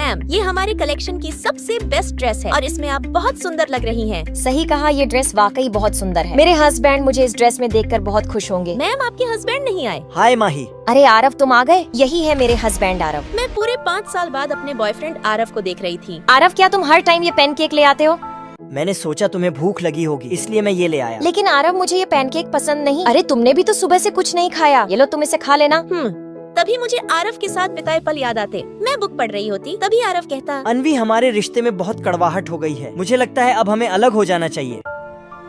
Ma'am, ये हमारे collection की सबसे बेस्ट ड्रेस है और इसमें आप बहुत सुंदर लग रही हैं। सही कहा, ये ड्रेस वाकई बहुत सुंदर है। मेरे हस्बैंड मुझे इस ड्रेस में देखकर बहुत खुश होंगे। मैम, आपके हस्बैंड नहीं आए? हाय माही। अरे आरव, तुम आ गए? यही है मेरे हस्बैंड आरव। मैं पूरे 5 साल बाद अपने बॉयफ्रेंड आरव को देख रही थी। आरव, क्या तुम हर टाइम ये पैनकेक ले आते हो? मैंने सोचा तुम्हें भूख लगी होगी, इसलिए मैं ये ले आया। लेकिन आरव, मुझे ये पैनकेक पसंद नहीं। अरे तुमने भी तो सुबह से कुछ नहीं खाया। ये लो, तुम इसे खा लेना। तभी मुझे आरव के साथ बिताए पल याद आते। मैं बुक पढ़ रही होती, तभी आरव कहता, अनवी, हमारे रिश्ते में बहुत कड़वाहट हो गई है। मुझे लगता है अब हमें अलग हो जाना चाहिए।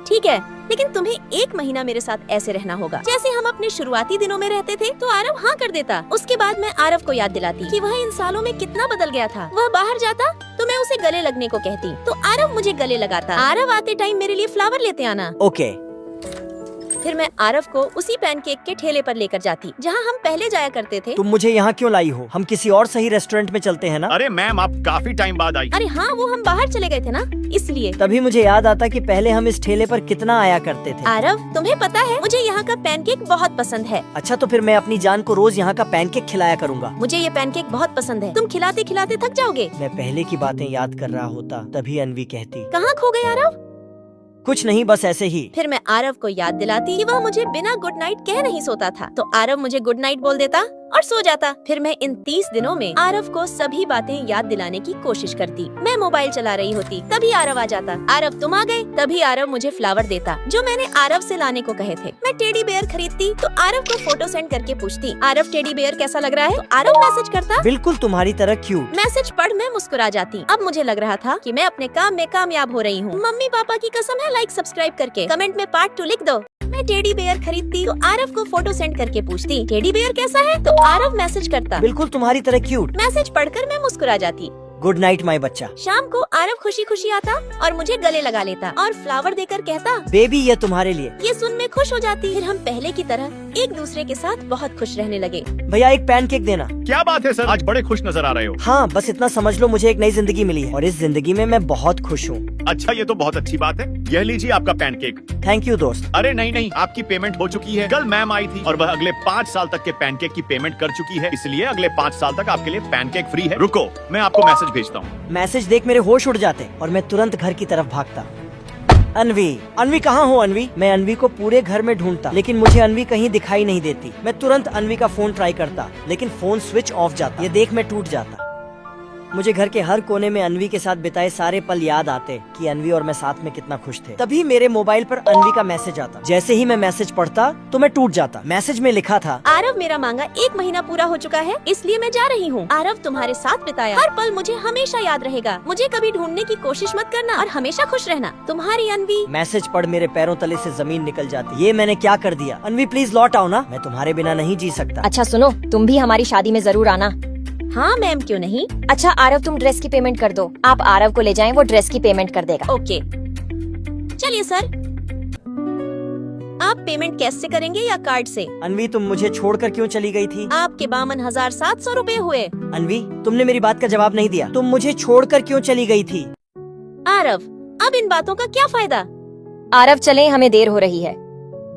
ठीक है, लेकिन तुम्हें 1 महीना मेरे साथ ऐसे रहना होगा जैसे हम अपने शुरुआती दिनों में रहते थे। तो आरव हाँ कर देता। उसके बाद मैं आरव को याद दिलाती कि वह इन सालों में कितना बदल गया था। वह बाहर जाता तो मैं उसे गले लगने को कहती, तो आरव मुझे गले लगाता। आरव, आते टाइम मेरे लिए फ्लावर लेते आना। ओके। फिर मैं आरव को उसी पैनकेक के ठेले पर लेकर जाती जहाँ हम पहले जाया करते थे। तुम मुझे यहाँ क्यों लाई हो? हम किसी और सही रेस्टोरेंट में चलते हैं ना? अरे मैम, आप काफी टाइम बाद आई। अरे हाँ, वो हम बाहर चले गए थे ना, इसलिए। तभी मुझे याद आता कि पहले हम इस ठेले पर कितना आया करते थे। आरव, तुम्हें पता है मुझे यहाँ का पैनकेक बहुत पसंद है। अच्छा, तो फिर मैं अपनी जान को रोज यहाँ का पैनकेक खिलाया करूँगा। मुझे ये पैनकेक बहुत पसंद है। तुम खिलाते खिलाते थक जाओगे। मैं पहले की बातें याद कर रहा होता, तभी अनवी कहती, कहाँ खो गए आरव? कुछ नहीं, बस ऐसे ही। फिर मैं आरव को याद दिलाती कि वह मुझे बिना गुड नाइट कह नहीं सोता था, तो आरव मुझे गुड नाइट बोल देता और सो जाता। फिर मैं इन 30 दिनों में आरव को सभी बातें याद दिलाने की कोशिश करती। मैं मोबाइल चला रही होती, तभी आरव आ जाता। आरव, तुम आ गए? तभी आरव मुझे फ्लावर देता जो मैंने आरव से लाने को कहे थे। मैं टेडी बेयर खरीदती तो आरव को फोटो सेंड करके पूछती, आरव टेडी बेयर कैसा लग रहा है? तो आरव मैसेज करता, बिल्कुल तुम्हारी तरह क्यूट। मैसेज पढ़ मैं मुस्कुरा जाती। अब मुझे लग रहा था कि मैं अपने काम में कामयाब हो रही हूँ। मम्मी पापा की कसम है, लाइक सब्सक्राइब करके कमेंट में पार्ट 2 लिख दो। मैं टेडी बेयर खरीदती तो आरव को फोटो सेंड करके पूछती, टेडी बेयर कैसा है? तो आरव मैसेज करता, बिल्कुल तुम्हारी तरह क्यूट। मैसेज पढ़कर मैं मुस्कुरा जाती। गुड नाइट माई बच्चा। शाम को आरव खुशी खुशी आता और मुझे गले लगा लेता और फ्लावर देकर कहता, बेबी, ये तुम्हारे लिए। ये सुन मैं खुश हो जाती। फिर हम पहले की तरह एक दूसरे के साथ बहुत खुश रहने लगे। भैया, एक पैनकेक देना। क्या बात है सर, आज बड़े खुश नजर आ रहे हो। हाँ, बस इतना समझ लो, मुझे एक नई जिंदगी मिली है और इस जिंदगी में मैं बहुत खुश हूँ। अच्छा, ये तो बहुत अच्छी बात है। यह लीजिए आपका पैनकेक। थैंक यू दोस्त। अरे नहीं, आपकी पेमेंट हो चुकी है। कल मैम आई थी और वह अगले 5 साल तक के पैनकेक की पेमेंट कर चुकी है, इसलिए अगले 5 साल तक आपके लिए पैनकेक फ्री है। रुको, मैं आपको मैसेज भेजता हूँ। मैसेज देख मेरे होश उड़ जाते और मैं तुरंत घर की तरफ भागता। अनवी कहाँ हो? अनवी। मैं अनवी को पूरे घर में ढूंढता, लेकिन मुझे अनवी कहीं दिखाई नहीं देती। मैं तुरंत अनवी का फोन ट्राई करता, लेकिन फोन स्विच ऑफ जाता। ये देख मैं टूट जाता। मुझे घर के हर कोने में अनवी के साथ बिताए सारे पल याद आते कि अनवी और मैं साथ में कितना खुश थे। तभी मेरे मोबाइल पर अनवी का मैसेज आता। जैसे ही मैं मैसेज पढ़ता तो मैं टूट जाता। मैसेज में लिखा था, आरव, मेरा मांगा 1 महीना पूरा हो चुका है, इसलिए मैं जा रही हूँ। आरव, तुम्हारे साथ बिताया हर पल मुझे हमेशा याद रहेगा। मुझे कभी ढूंढने की कोशिश मत करना और हमेशा खुश रहना, तुम्हारी अनवी। मैसेज पढ़ मेरे पैरों तले से जमीन निकल जाती। ये मैंने क्या कर दिया? अनवी, प्लीज लौट आओ ना, मैं तुम्हारे बिना नहीं जी सकता। अच्छा सुनो, तुम भी हमारी शादी में जरूर आना। हाँ मैम, क्यों नहीं। अच्छा आरव, तुम ड्रेस की पेमेंट कर दो। आप आरव को ले जाएं, वो ड्रेस की पेमेंट कर देगा। ओके, चलिए सर। आप पेमेंट कैश से करेंगे या कार्ड से? अनवी, तुम मुझे छोड़कर क्यों चली गई थी? आपके 52,700 रुपए हुए। अनवी, तुमने मेरी बात का जवाब नहीं दिया। तुम मुझे छोड़कर क्यों चली गई थी? आरव, अब इन बातों का क्या फायदा? आरव चलें, हमें देर हो रही है।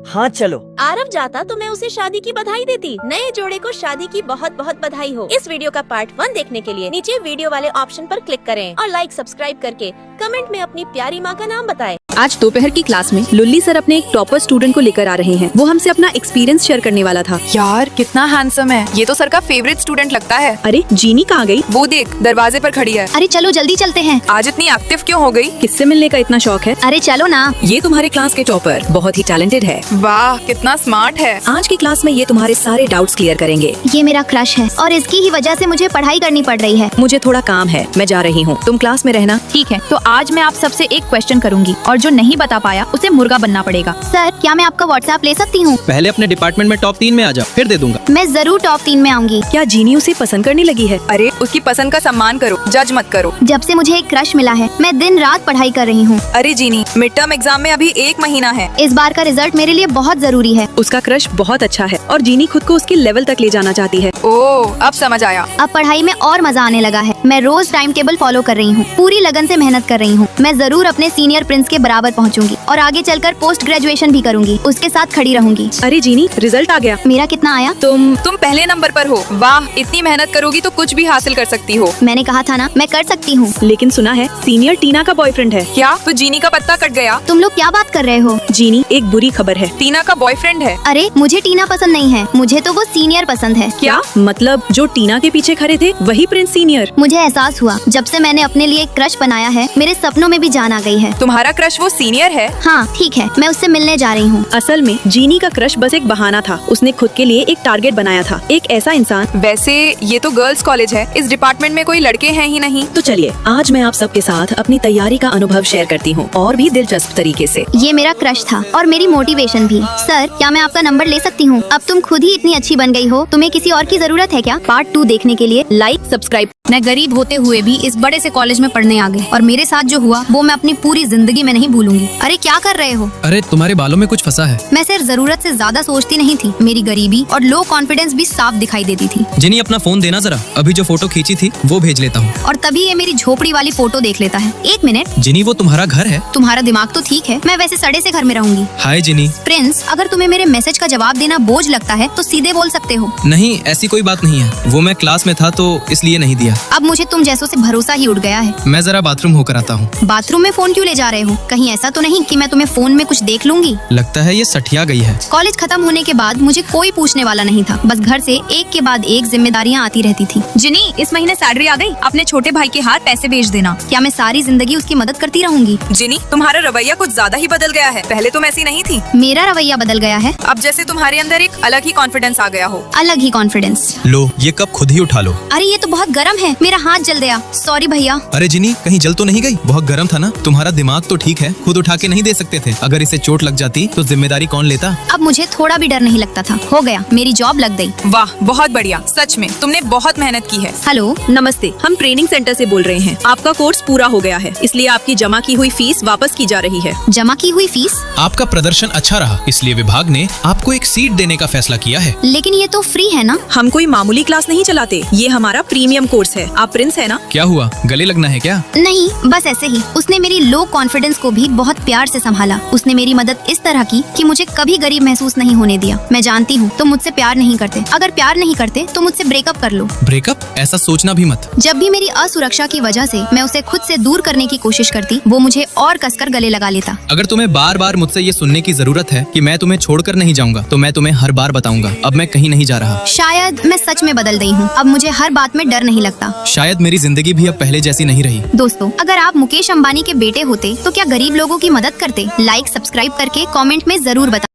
हाँ चलो। आरव जाता तो मैं उसे शादी की बधाई देती। नए जोड़े को शादी की बहुत बहुत बधाई हो। इस वीडियो का पार्ट 1 देखने के लिए नीचे वीडियो वाले ऑप्शन पर क्लिक करें और लाइक सब्सक्राइब करके कमेंट में अपनी प्यारी माँ का नाम बताएं। आज दोपहर की क्लास में लुल्ली सर अपने एक टॉपर स्टूडेंट को लेकर आ रहे हैं। वो हमसे अपना एक्सपीरियंस शेयर करने वाला था। यार कितना हैंडसम है, ये तो सर का फेवरेट स्टूडेंट लगता है। अरे जीनी कहाँ गई? वो देख, दरवाजे पर खड़ी है। अरे चलो जल्दी चलते हैं। आज इतनी एक्टिव क्यों हो गई? किससे मिलने का इतना शौक है? अरे चलो ना। ये तुम्हारे क्लास के टॉपर बहुत ही टैलेंटेड है। वाह, कितना स्मार्ट है। आज की क्लास में ये तुम्हारे सारे डाउट्स क्लियर करेंगे। ये मेरा क्रश है और इसकी ही वजह से मुझे पढ़ाई करनी पड़ रही है। मुझे थोड़ा काम है, मैं जा रही हूँ, तुम क्लास में रहना। ठीक है, तो आज मैं आप सबसे एक क्वेश्चन करूंगी और जो नहीं बता पाया उसे मुर्गा बनना पड़ेगा। सर, क्या मैं आपका व्हाट्सएप ले सकती हूँ? पहले अपने डिपार्टमेंट में टॉप 3 में आ जाओ, फिर दे दूंगा। मैं जरूर टॉप 3 में आऊंगी। क्या जीनी उसे पसंद करने लगी है? अरे उसकी पसंद का सम्मान करो, जज मत करो। जब से मुझे एक क्रश मिला है मैं दिन रात पढ़ाई कर रही हूँ। अरे जीनी, मिड टर्म एग्जाम में अभी 1 महीना है। इस बार का रिजल्ट मेरे लिए बहुत जरूरी है। उसका क्रश बहुत अच्छा है और जीनी खुद को उसके लेवल तक ले जाना चाहती है। ओह, अब समझ आया। अब पढ़ाई में और मजा आने लगा है। मैं रोज टाइम टेबल फॉलो कर रही हूँ, पूरी लगन से मेहनत कर रही हूँ। मैं जरूर अपने सीनियर प्रिंस के बराबर पहुंचूंगी और आगे चलकर पोस्ट ग्रेजुएशन भी करूंगी। उसके साथ खड़ी रहूंगी। अरे जीनी, रिजल्ट आ गया। मेरा कितना आया? तुम पहले नंबर पर हो। वाह, इतनी मेहनत करोगी तो कुछ भी हासिल कर सकती हो। मैंने कहा था ना, मैं कर सकती हूँ। लेकिन सुना है सीनियर टीना का बॉयफ्रेंड है। क्या? तो जीनी का पत्ता कट गया? तुम लोग क्या बात कर रहे हो? जीनी, एक बुरी खबर है। टीना का बॉयफ्रेंड है? अरे मुझे टीना पसंद नहीं है, मुझे तो वो सीनियर पसंद है। क्या? मतलब जो टीना के पीछे खड़े थे वही प्रिंस सीनियर? मुझे एहसास हुआ जब से मैंने अपने लिए एक क्रश बनाया है, मेरे सपनों में भी जान आ गई है। तुम्हारा क्रश वो सीनियर है? हाँ ठीक है, मैं उससे मिलने जा रही हूँ। असल में जीनी का क्रश बस एक बहाना था। उसने खुद के लिए एक टारगेट बनाया था, एक ऐसा इंसान। वैसे ये तो गर्ल्स कॉलेज है, इस डिपार्टमेंट में कोई लड़के हैं ही नहीं। तो चलिए आज मैं आप सबके साथ अपनी तैयारी का अनुभव शेयर करती हूँ, और भी दिलचस्प तरीके से। ये मेरा क्रश था और मेरी मोटिवेशन भी। सर, क्या मैं आपका नंबर ले सकती हूँ? अब तुम खुद ही इतनी अच्छी बन गई हो, तुम्हें किसी और की जरूरत है क्या? पार्ट 2 देखने के लिए लाइक, सब्सक्राइब। मैं गरीब होते हुए भी इस बड़े से कॉलेज में पढ़ने आ गई, और मेरे साथ जो हुआ वो मैं अपनी पूरी जिंदगी में नहीं भूलूंगी। अरे क्या कर रहे हो? अरे तुम्हारे बालों में कुछ फंसा है। मैं सिर्फ जरूरत से ज्यादा सोचती नहीं थी, मेरी गरीबी और लो कॉन्फिडेंस भी साफ दिखाई देती थी। जिनी, अपना फोन देना जरा, अभी जो फोटो खींची थी वो भेज लेता हूँ। और तभी ये मेरी झोपड़ी वाली फोटो देख लेता है। एक मिनट, जिनी, वो तुम्हारा घर है? तुम्हारा दिमाग तो ठीक है, मैं वैसे सड़े से घर में रहूंगी। हाय जिनी। प्रिंस, अगर तुम्हें मेरे मैसेज का जवाब देना बोझ लगता है तो सीधे बोल सकते हो। नहीं, ऐसी कोई बात नहीं है, वो मैं क्लास में था तो इसलिए नहीं दिया। अब मुझे तुम जैसों से भरोसा ही उठ गया है। मैं जरा बाथरूम होकर आता हूँ। बाथरूम में फोन क्यों ले जा रहे हो? कहीं ऐसा तो नहीं कि मैं तुम्हें फोन में कुछ देख लूंगी? लगता है ये सठिया गई है। कॉलेज खत्म होने के बाद मुझे कोई पूछने वाला नहीं था, बस घर से एक के बाद एक जिम्मेदारियां आती रहती थी। जिनी, इस महीने सैलरी आ गई, अपने छोटे भाई के हाथ पैसे भेज देना। क्या मैं सारी जिंदगी उसकी मदद करती रहूंगी? जिनी, तुम्हारा रवैया कुछ ज्यादा ही बदल गया है, पहले तुम ऐसी नहीं थी। मेरा रवैया बदल गया है? अब जैसे तुम्हारे अंदर एक अलग ही कॉन्फिडेंस आ गया हो। अलग ही कॉन्फिडेंस? लो, ये कप खुद ही उठा लो। अरे ये तो बहुत गर्म है, मेरा हाथ जल गया। सॉरी भैया। अरे जिनी, कहीं जल तो नहीं गई? बहुत गर्म था ना। तुम्हारा दिमाग तो ठीक है, खुद उठा के नहीं दे सकते थे। अगर इसे चोट लग जाती तो जिम्मेदारी कौन लेता? अब मुझे थोड़ा भी डर नहीं लगता था। हो गया, मेरी जॉब लग गई। वाह, बहुत बढ़िया, सच में तुमने बहुत मेहनत की है। हेलो, नमस्ते, हम ट्रेनिंग सेंटर से बोल रहे हैं। आपका कोर्स पूरा हो गया है, इसलिए आपकी जमा की हुई फीस वापस की जा रही है। जमा की हुई फीस? आपका प्रदर्शन अच्छा रहा, इसलिए विभाग ने आपको एक सीट देने का फैसला किया है। लेकिन ये तो फ्री है ना? हम कोई मामूली क्लास नहीं चलाते, ये हमारा प्रीमियम कोर्स है। आप प्रिंस है ना? क्या हुआ, गले लगना है क्या? नहीं, बस ऐसे ही। उसने मेरी लो कॉन्फिडेंस को भी बहुत प्यार से संभाला। उसने मेरी मदद इस तरह की कि मुझे कभी गरीब महसूस नहीं होने दिया। मैं जानती हूँ तुम मुझसे प्यार नहीं करते। अगर प्यार नहीं करते तो मुझसे ब्रेकअप कर लो। ब्रेकअप? ऐसा सोचना भी मत। जब भी मेरी असुरक्षा की वजह से मैं उसे खुद से दूर करने की कोशिश करती, वो मुझे और कसकर गले लगा लेता। अगर तुम्हें बार बार मुझसे ये सुनने की जरूरत है कि मैं तुम्हें छोड़कर नहीं जाऊंगा, तो मैं तुम्हें हर बार बताऊंगा, अब मैं कहीं नहीं जा रहा। शायद मैं सच में बदल गई हूँ, अब मुझे हर बात में डर नहीं लगता। शायद मेरी जिंदगी भी अब पहले जैसी नहीं रही। दोस्तों, अगर आप मुकेश अंबानी के बेटे होते तो क्या गरीब लोगों की मदद करते? लाइक, सब्सक्राइब करके कमेंट में जरूर बताएं।